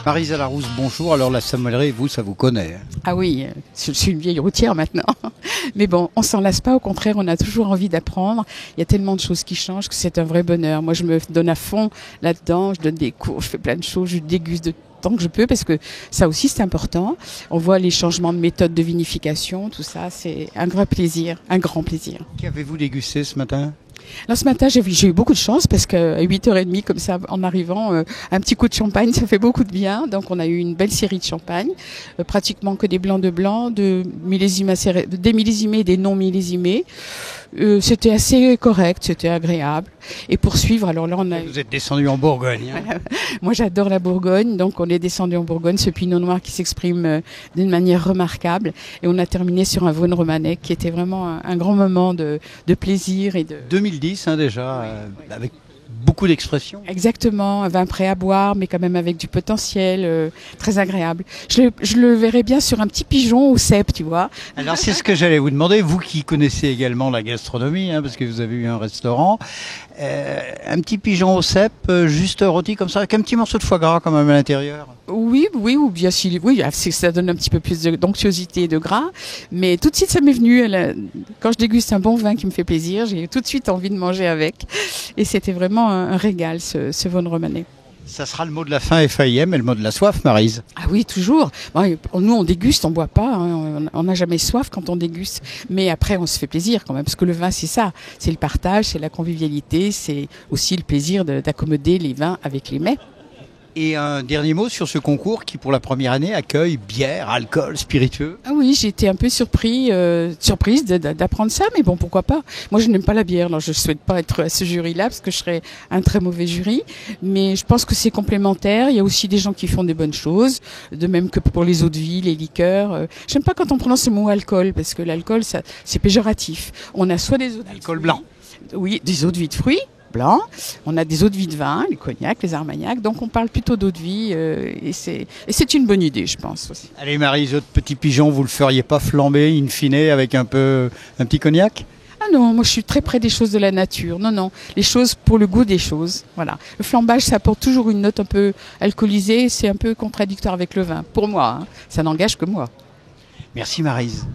Maryse Larousse, bonjour. Alors la sommellerie, vous, ça vous connaît, hein? Ah oui, je suis une vieille routière maintenant. Mais bon, on s'en lasse pas, au contraire, on a toujours envie d'apprendre. Il y a tellement de choses qui changent que c'est un vrai bonheur. Moi, je me donne à fond là-dedans, je donne des cours, je fais plein de choses, je déguste de tant que je peux parce que ça aussi c'est important. On voit les changements de méthode de vinification, tout ça, c'est un vrai plaisir, un grand plaisir. Qu'avez-vous dégusté ce matin? Alors ce matin, j'ai eu beaucoup de chance parce qu'à 8h30, comme ça, en arrivant, un petit coup de champagne, ça fait beaucoup de bien. Donc on a eu une belle série de champagne, pratiquement que des blancs de blanc, des millésimés et des non millésimés. C'était assez correct, c'était agréable. Et pour suivre, alors là on a... Vous êtes descendu en Bourgogne, hein? Moi j'adore la Bourgogne, donc on est descendu en Bourgogne, ce pinot noir qui s'exprime d'une manière remarquable. Et on a terminé sur un Vosne Romanée qui était vraiment un grand moment de plaisir et de... 2010 hein, déjà, avec beaucoup d'expressions. Exactement, un vin prêt à boire, mais quand même avec du potentiel, très agréable. Je le verrais bien sur un petit pigeon au cèpe, tu vois. Alors c'est ce que j'allais vous demander, vous qui connaissez également la gastronomie, hein, parce que vous avez eu un restaurant, un petit pigeon au cèpe, juste rôti comme ça, avec un petit morceau de foie gras quand même à l'intérieur. Oui, ou bien oui, ça donne un petit peu plus d'onctuosité et de gras, mais tout de suite ça m'est venu. Quand je déguste un bon vin qui me fait plaisir, j'ai tout de suite envie de manger avec, et c'était vraiment un régal ce Vosne Romanée. Ça sera le mot de la fin FAIM et le mot de la soif, Maryse. Ah oui, toujours. Bon, nous, on déguste, on boit pas. Hein, on n'a jamais soif quand on déguste. Mais après, on se fait plaisir quand même, parce que le vin, c'est ça. C'est le partage, c'est la convivialité, c'est aussi le plaisir d'accommoder les vins avec les mets. Et un dernier mot sur ce concours qui, pour la première année, accueille bière, alcool, spiritueux. Ah oui, j'ai été un peu surprise d'apprendre ça, mais bon, pourquoi pas. Moi, je n'aime pas la bière, alors je ne souhaite pas être à ce jury-là, parce que je serais un très mauvais jury. Mais je pense que c'est complémentaire. Il y a aussi des gens qui font des bonnes choses, de même que pour les eaux de vie, les liqueurs. J'aime pas quand on prononce le mot alcool, parce que l'alcool, c'est péjoratif. On a soit des eaux de vie Alcool blanc. Oui, des eaux de vie de fruits. Blanc, on a des eaux de vie de vin, les cognacs, les armagnacs, donc on parle plutôt d'eau de vie et c'est une bonne idée, je pense aussi. Allez Maryse, votre petit pigeon, vous le feriez pas flamber in fine avec un petit cognac? Ah non, moi je suis très près des choses de la nature. Non, les choses pour le goût des choses. Voilà. Le flambage, ça apporte toujours une note un peu alcoolisée, c'est un peu contradictoire avec le vin. Pour moi, hein. Ça n'engage que moi. Merci Maryse.